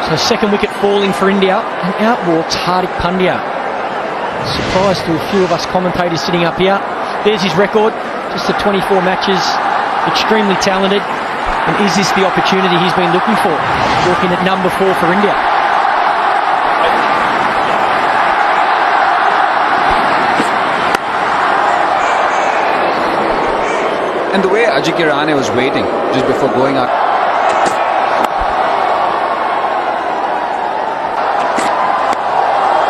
So second wicket falling for India, and out walks Hardik Pandya. Surprise to a few of us commentators sitting up here. There's his record, just the 24 matches, extremely talented. And is this the opportunity he's been looking for? Walking at number 4 for India. And the way Ajikya Rane was waiting just before going out.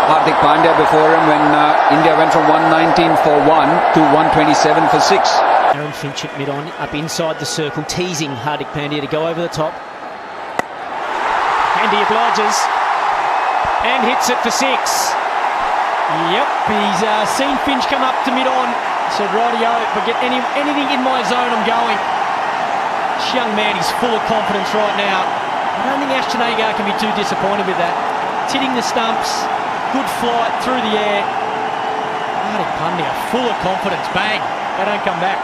Hardik Pandya before him when India went from 119 for 1 to 127 for 6. Aaron Finch at mid-on, up inside the circle, teasing Hardik Pandya to go over the top. And he obliges and hits it for 6. Yep, he's seen Finch come up to mid-on. Said, rightio, but get anything in my zone, I'm going. This young man, he's full of confidence right now. I don't think Ashton Agar can be too disappointed with that. It's hitting the stumps, good flight through the air. Hardik Pandya, full of confidence, bang, they don't come back.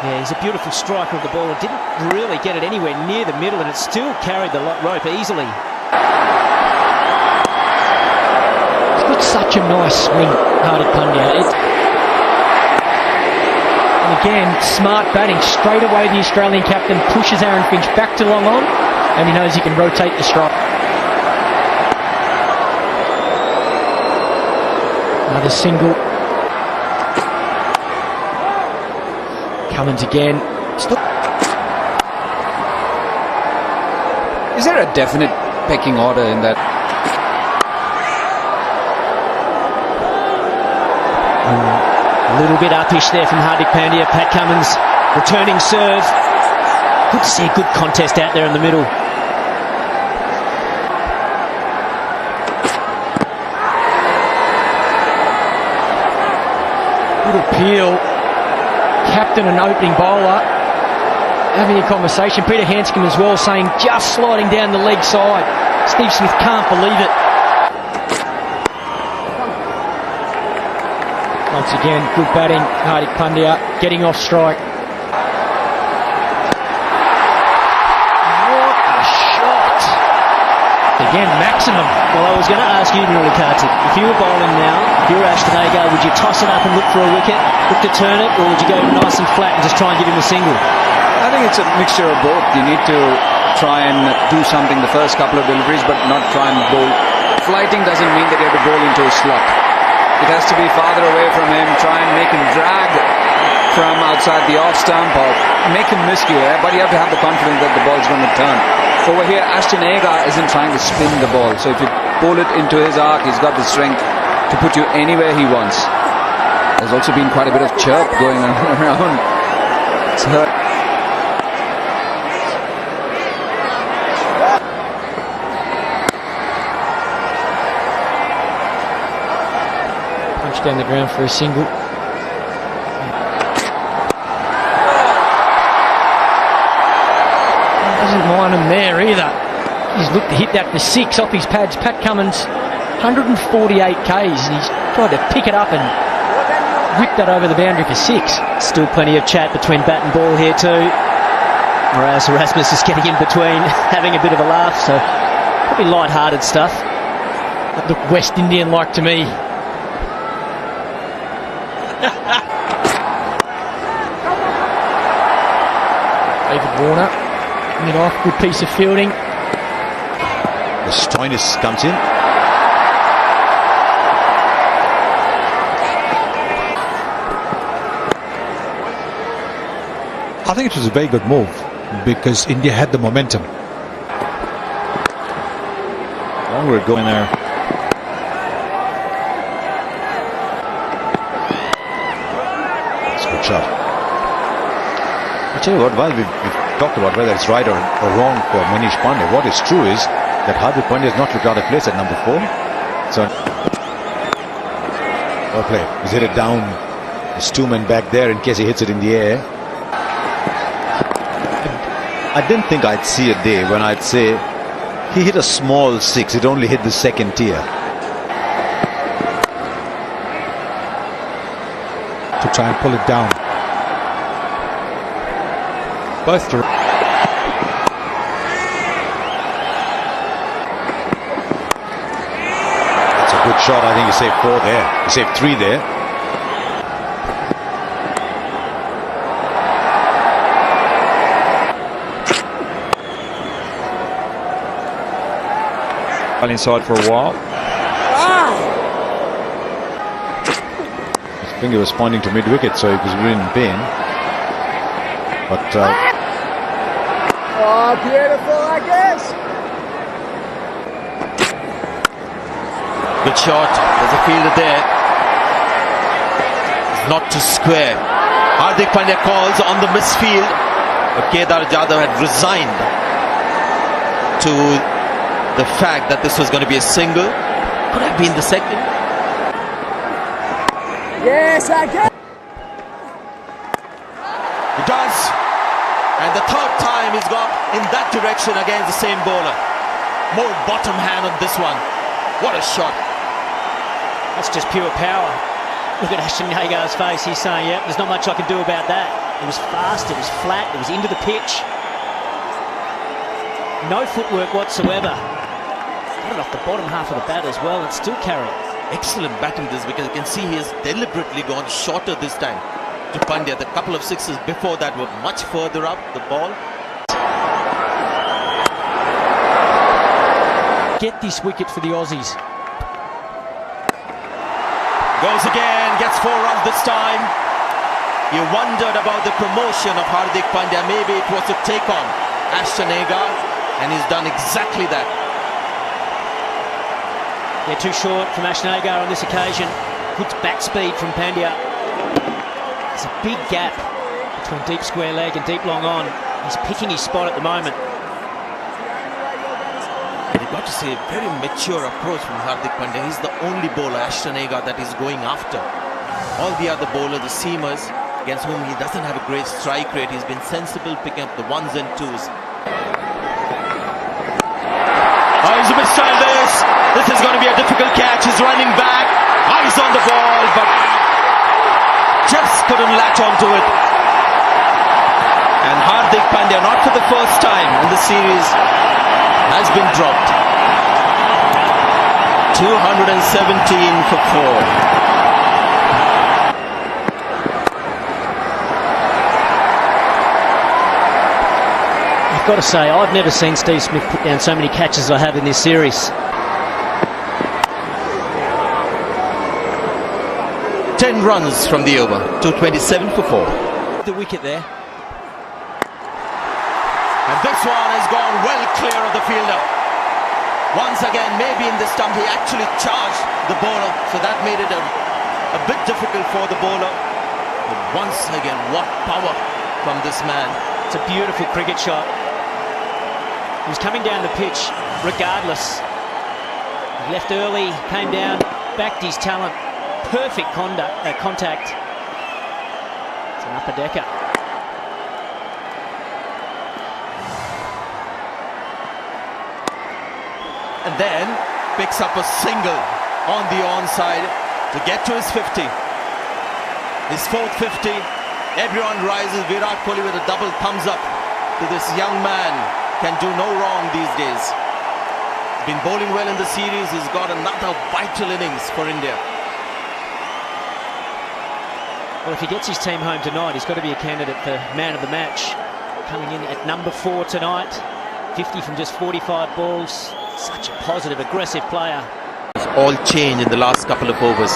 Yeah, he's a beautiful striker of the ball. It didn't really get it anywhere near the middle, and it still carried the rope easily. Such a nice swing, Hardik Pandya. And again, smart batting. Straight away the Australian captain pushes Aaron Finch back to long on, and he knows he can rotate the strike. Another single. Cummins again. Stop. Is there a definite pecking order in that? A little bit uppish there from Hardik Pandya. Pat Cummins returning serve. Good to see a good contest out there in the middle. Good appeal. Captain and opening bowler having a conversation. Peter Handscomb as well saying just sliding down the leg side. Steve Smith can't believe it. Once again, good batting, Hardik Pandya getting off strike. What a shot! Again, maximum. Well, I was going to ask you, Nuri Kartik, if you were bowling now, if you were Ashton Agar, would you toss it up and look for a wicket, look to turn it, or would you go nice and flat and just try and give him a single? I think it's a mixture of both. You need to try and do something the first couple of deliveries, but not try and bowl. Flighting doesn't mean that you have to bowl into a slot. It has to be farther away from him, try and make him drag from outside the off stump or make him miscue, but you have to have the confidence that the ball's going to turn. Over here, Ashton Agar isn't trying to spin the ball, so if you pull it into his arc, he's got the strength to put you anywhere he wants. There's also been quite a bit of chirp going on around. It's hurt. Down the ground for a single. Doesn't mind him there either. He's looked to hit that for 6 off his pads. Pat Cummins, 148 Ks, and he's tried to pick it up and whip that over the boundary for 6. Still plenty of chat between bat and ball here too. Whereas Erasmus is getting in between, having a bit of a laugh, so probably light-hearted stuff. That looked West Indian-like to me. David Warner, mid-off, good piece of fielding. The Stoinis comes in. I think it was a very good move because India had the momentum. Longer ago in there. That's a good shot. I tell you what, while we've talked about whether it's right or wrong for Manish Pandey, what is true is that Hardik Pandya has not looked out of place at number 4. So, well played. He's hit it down. There's 2 men back there in case he hits it in the air. I didn't think I'd see a day when I'd say he hit a small 6. It only hit the second tier. To try and pull it down. Both shot. I think he saved 4 there. He saved 3 there. Inside for a while. His finger was pointing to mid-wicket, so he was really in pain. But oh, beautiful, I guess. Good shot. There's a fielder there. It's not to square. Hardik Pandya calls on the misfield. But Kedar Jadhav had resigned to the fact that this was going to be a single. Could have been the second. Yes, I can. It does. And the third time he's gone in that direction against the same bowler. More bottom hand on this one. What a shot. That's just pure power. Look at Ashton Agar's face. He's saying, yep, there's not much I can do about that. It was fast, it was flat, it was into the pitch. No footwork whatsoever. Got it off the bottom half of the bat as well and still carried. Excellent batting this, because you can see he has deliberately gone shorter this time to Pandya. The couple of sixes before that were much further up the ball. Get this wicket for the Aussies. Goes again, gets 4 runs this time. You wondered about the promotion of Hardik Pandya. Maybe it was to take on Ashton Agar, and he's done exactly that. They're too short from Ashton Agar on this occasion. Good bat speed from Pandya. There's a big gap between deep square leg and deep long on. He's picking his spot at the moment. You've got to say, a very mature approach from Hardik Pandya. He's the only bowler, Ashton Agar, that is going after. All the other bowlers, the seamers, against whom he doesn't have a great strike rate, he's been sensible picking up the 1s and 2s. Oh, he's a mistyle this. This is going to be a difficult catch. He's running back. Eyes on the ball, but just couldn't latch onto it. And Hardik Pandya, not for the first time in the series, has been dropped. 217 for 4. I've got to say, I've never seen Steve Smith put down so many catches as I have in this series. 10 runs from the over, 227 for 4. The wicket there. And this one has gone well clear of the fielder. Once again, maybe in this stump he actually charged the bowler, so that made it a bit difficult for the bowler. But once again, what power from this man. It's a beautiful cricket shot. He was coming down the pitch regardless. He left early, came down, backed his talent. Perfect contact. It's an upper decker. And then picks up a single on the onside to get to his 50. His 4th 50. Everyone rises. Virat Kohli with a double thumbs up to this young man. Can do no wrong these days. Been bowling well in the series. He's got another vital innings for India. Well, if he gets his team home tonight, he's got to be a candidate for man of the match. Coming in at number 4 tonight. 50 from just 45 balls. Such a positive, aggressive player. It's all changed in the last couple of overs.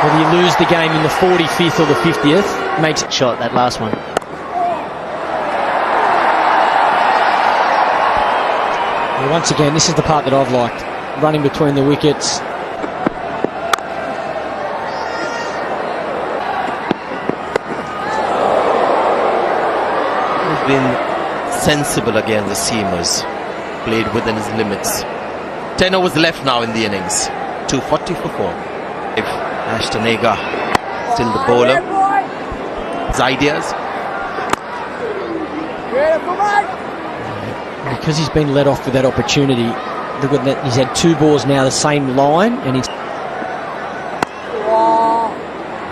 Whether you lose the game in the 45th or the 50th, makes it shot, that last one. Well, once again, this is the part that I've liked. Running between the wickets. He's been sensible against the seamers. Played within his limits. 10 overs left now in the innings. 240 for 4. If Ashton Agar still the bowler. His ideas. Because he's been let off with that opportunity, look at that, he's had 2 balls now the same line, and he's...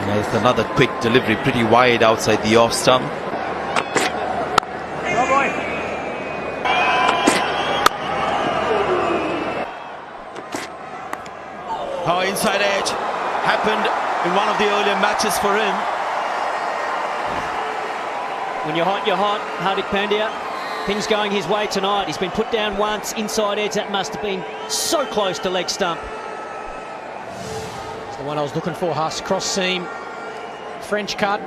There's another quick delivery, pretty wide outside the off stump. How inside edge happened in one of the earlier matches for him. When you're hot, Hardik Pandya. Things going his way tonight. He's been put down once, inside edge. That must have been so close to leg stump. It's the one I was looking for, Huss. Cross seam, French cut,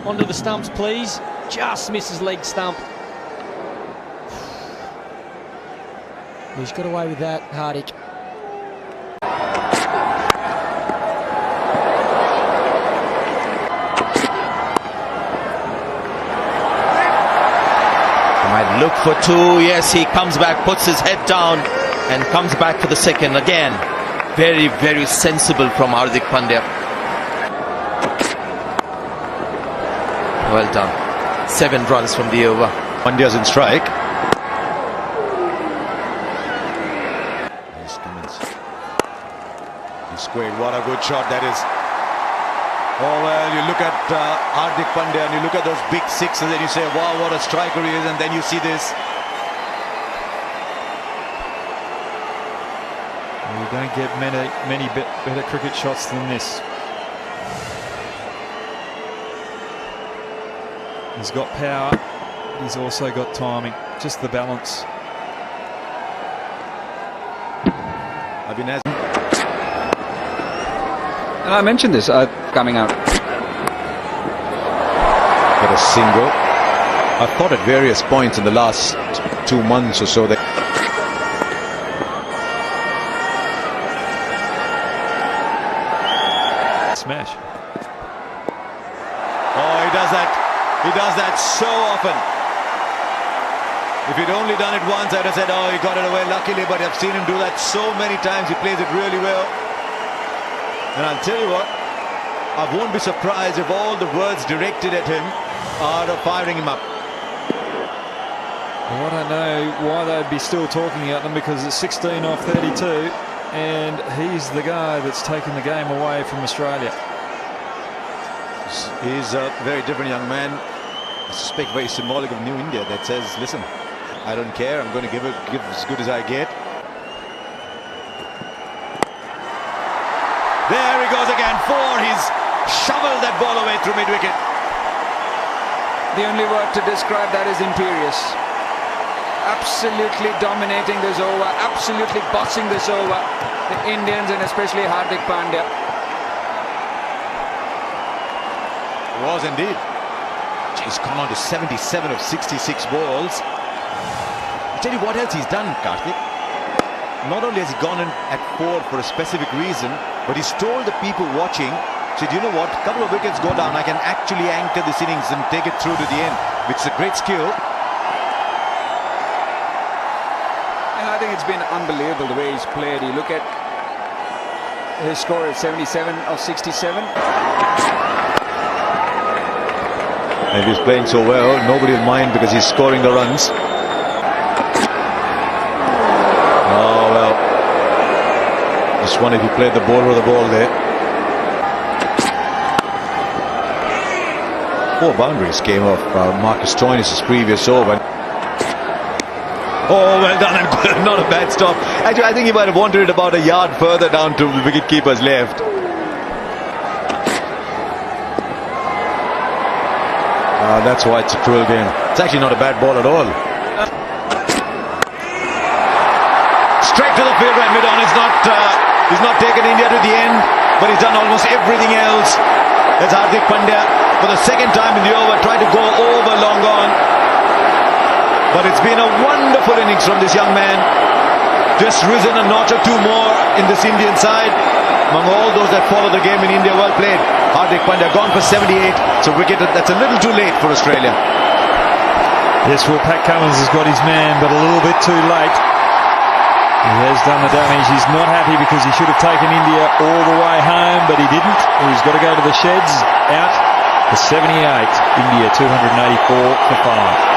onto the stumps, please. Just misses leg stump. He's got away with that, Hardik. Might look for two. Yes, he comes back, puts his head down and comes back for the second again. Very, very sensible from Hardik Pandya. Well done. 7 runs from the over. Pandya's in strike. He squared. What a good shot that is. Oh, well, you look at Hardik Pandya and you look at those big sixes and you say, wow, what a striker he is, and then you see this. You don't get many better cricket shots than this. He's got power, he's also got timing, just the balance. And I mentioned this coming out. Got a single. I've thought at various points in the last 2 months or so that Smash. oh, he does that. He does that so often. If he'd only done it once, I'd have said, oh, he got it away luckily, but I've seen him do that so many times. He plays it really well. And I'll tell you what, I won't be surprised if all the words directed at him are firing him up. Well, I don't know why they'd be still talking about them, because it's 16 off 32 and he's the guy that's taken the game away from Australia. He's a very different young man. I suspect very symbolic of New India, that says, listen, I don't care, I'm going to give as good as I get. There he goes again, 4. He's shoveled that ball away through mid-wicket. The only word to describe that is imperious. Absolutely dominating this over, absolutely bossing this over. The Indians and especially Hardik Pandya. Was indeed. He's gone on to 77 of 66 balls. I'll tell you what else he's done, Karthik. Not only has he gone in at 4 for a specific reason, but he's told the people watching, said, you know what, a couple of wickets go down, I can actually anchor this innings and take it through to the end, which is a great skill. And I think it's been unbelievable the way he's played. You look at his score at 77 of 67. And if he's playing so well, nobody will mind because he's scoring the runs. Oh, well. Just wonder if he played the ball or the ball there. 4 boundaries came off Marcus Stoinis' previous over. Oh, well done and good. Not a bad stop. Actually, I think he might have wanted it about a yard further down to the wicket-keeper's left. That's why it's a cruel game. It's actually not a bad ball at all. Straight to the field right mid-on. He's not taken India to the end, but he's done almost everything else. That's Hardik Pandya for the second time in the over, tried to go over long on. But it's been a wonderful innings from this young man. Just risen a notch or 2 more in this Indian side. Among all those that follow the game in India, well played. Hardik Pandya gone for 78. It's a wicket that's a little too late for Australia. Yes, well, Pat Cummins has got his man, but a little bit too late. He has done the damage. He's not happy because he should have taken India all the way home, but he didn't. He's got to go to the sheds. Out for 78. India 284 for 5.